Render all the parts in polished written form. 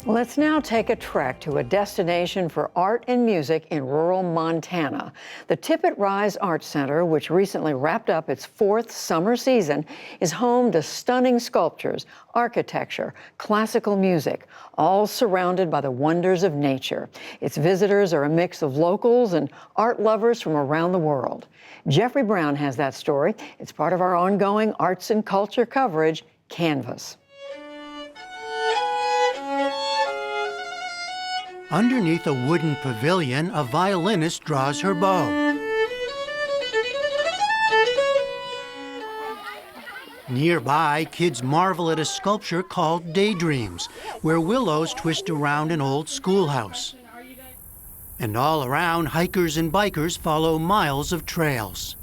Let's now take a trek to a destination for art and music in rural Montana. The Tippet Rise Art Center, which recently wrapped up its 4th summer season, is home to stunning sculptures, architecture, classical music, all surrounded by the wonders of nature. Its visitors are a mix of locals and art lovers from around the world. Jeffrey Brown has that story. It's part of our ongoing arts and culture coverage, Canvas. Underneath a wooden pavilion, a violinist draws her bow. Nearby, kids marvel at a sculpture called Daydreams, where willows twist around an old schoolhouse. And all around, hikers and bikers follow miles of trails.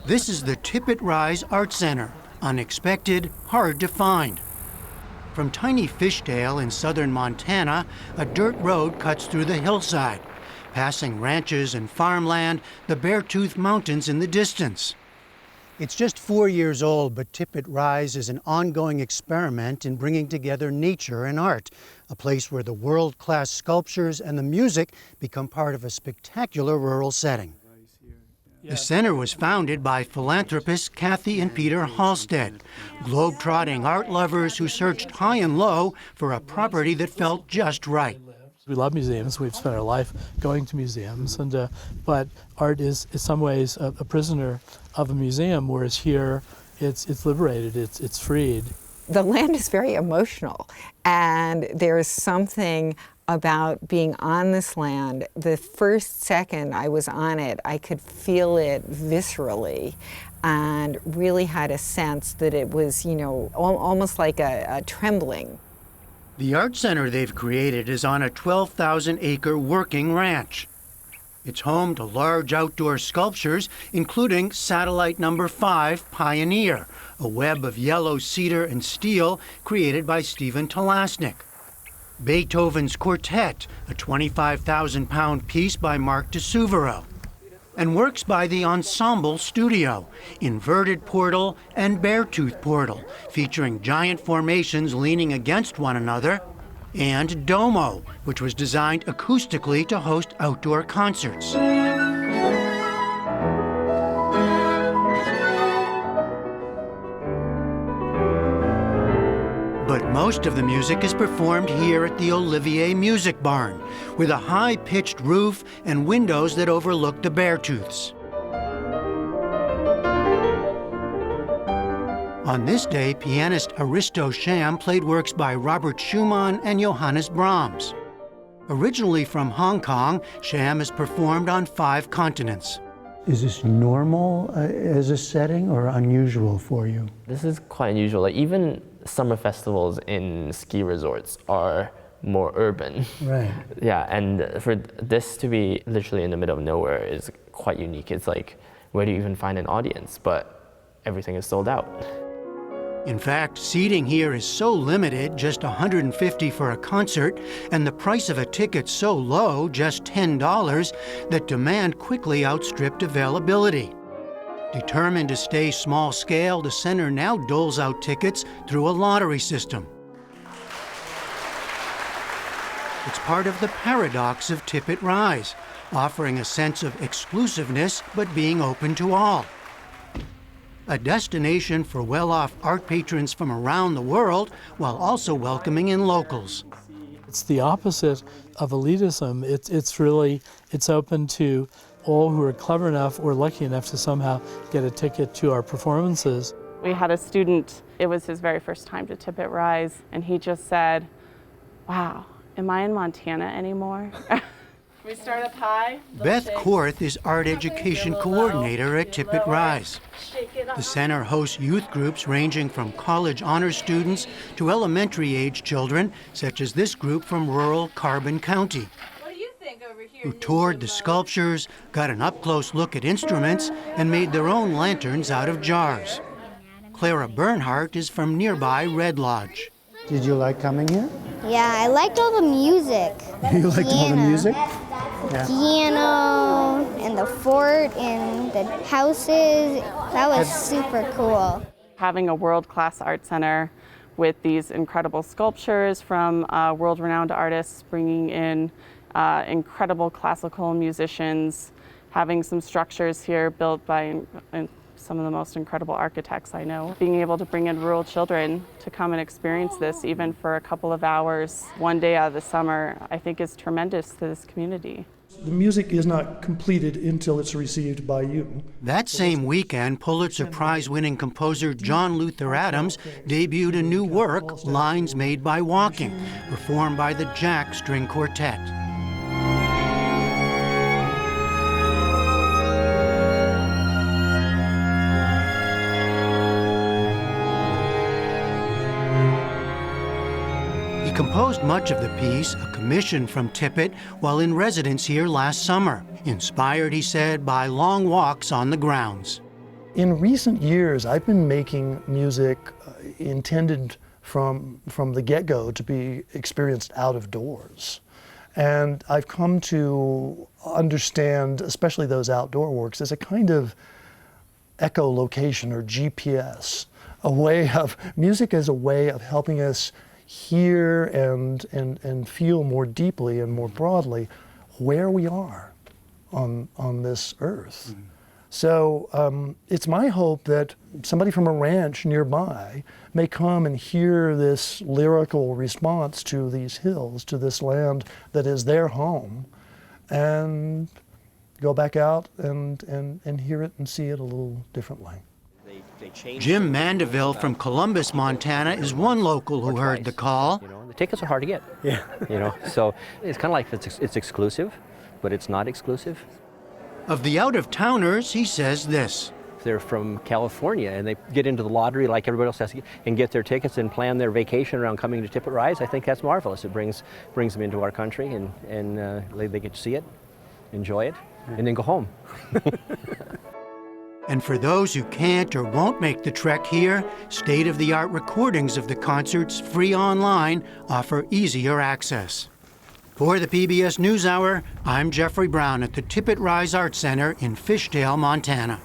This is the Tippet Rise Art Center. Unexpected, hard to find. From tiny Fishdale in southern Montana, a dirt road cuts through the hillside, passing ranches and farmland, the Beartooth Mountains in the distance. It's just 4 years old, but Tippet Rise is an ongoing experiment in bringing together nature and art, a place where the world-class sculptures and the music become part of a spectacular rural setting. The center was founded by philanthropists Kathy and Peter Halstead, globe-trotting art lovers who searched high and low for a property that felt just right. We love museums. We've spent our life going to museums, but art is in some ways a prisoner of a museum, whereas here it's liberated, it's freed. The land is very emotional, and there's something about being on this land. The first second I was on it, I could feel it viscerally and really had a sense that it was, almost like a trembling. The art center they've created is on a 12,000-acre working ranch. It's home to large outdoor sculptures, including Satellite Number 5 Pioneer, a web of yellow cedar and steel created by Stephen Talasnik. Beethoven's Quartet, a 25,000-pound piece by Mark DeSuvero, and works by the Ensemble Studio, Inverted Portal and Beartooth Portal, featuring giant formations leaning against one another, and Domo, which was designed acoustically to host outdoor concerts. But most of the music is performed here at the Olivier Music Barn, with a high-pitched roof and windows that overlook the Beartooths. On this day, pianist Aristo Sham played works by Robert Schumann and Johannes Brahms. Originally from Hong Kong, Sham has performed on 5 continents. Is this normal as a setting or unusual for you? This is quite unusual. Like, even summer festivals in ski resorts are more urban. Right. Yeah, and for this to be literally in the middle of nowhere is quite unique. It's like, where do you even find an audience? But everything is sold out. In fact, seating here is so limited, just $150 for a concert, and the price of a ticket so low, just $10, that demand quickly outstripped availability. Determined to stay small scale, the center now doles out tickets through a lottery system. It's part of the paradox of Tippet Rise, offering a sense of exclusiveness but being open to all. A destination for well-off art patrons from around the world while also welcoming in locals. It's the opposite of elitism. It's open to all who are clever enough or lucky enough to somehow get a ticket to our performances. We had a student, it was his very first time to Tippet Rise, and he just said, "Wow, am I in Montana anymore?" We start up high. Beth Korth is art education coordinator at Tippet Rise. The center hosts youth groups ranging from college honors students to elementary-age children, such as this group from rural Carbon County, who toured the sculptures, got an up-close look at instruments, and made their own lanterns out of jars. Clara Bernhardt is from nearby Red Lodge. Did you like coming here? Yeah, I liked all the music. You liked all the music? Yeah. Piano and the fort and the houses. That was super cool. Having a world-class art center with these incredible sculptures from world-renowned artists, bringing in incredible classical musicians, having some structures here built by some of the most incredible architects I know. Being able to bring in rural children to come and experience this even for a couple of hours, one day out of the summer, I think is tremendous to this community. The music is not completed until it's received by you. That same weekend, Pulitzer Prize-winning composer John Luther Adams debuted a new work, Lines Made by Walking, performed by the Jack String Quartet. He composed much of the piece, a commission from Tippet, while in residence here last summer, inspired, he said, by long walks on the grounds. In recent years, I've been making music intended from the get-go to be experienced out of doors. And I've come to understand, especially those outdoor works, as a kind of echolocation or GPS, music as a way of helping us hear and feel more deeply and more broadly where we are on this earth. Mm-hmm. So it's my hope that somebody from a ranch nearby may come and hear this lyrical response to these hills, to this land that is their home, and go back out and hear it and see it a little differently. Jim Mandeville from Columbus, Montana, is one local who heard the call. You know, the tickets are hard to get. Yeah. You know, so it's kind of like it's exclusive, but it's not exclusive. Of the out-of-towners, he says this. If they're from California and they get into the lottery like everybody else has to and get their tickets and plan their vacation around coming to Tippet Rise, I think that's marvelous. It brings them into our country and they get to see it, enjoy it, and then go home. And for those who can't or won't make the trek here, state-of-the-art recordings of the concerts, free online, offer easier access. For the PBS NewsHour, I'm Jeffrey Brown at the Tippet Rise Art Center in Fishdale, Montana.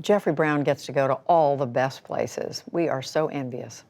Jeffrey Brown gets to go to all the best places. We are so envious.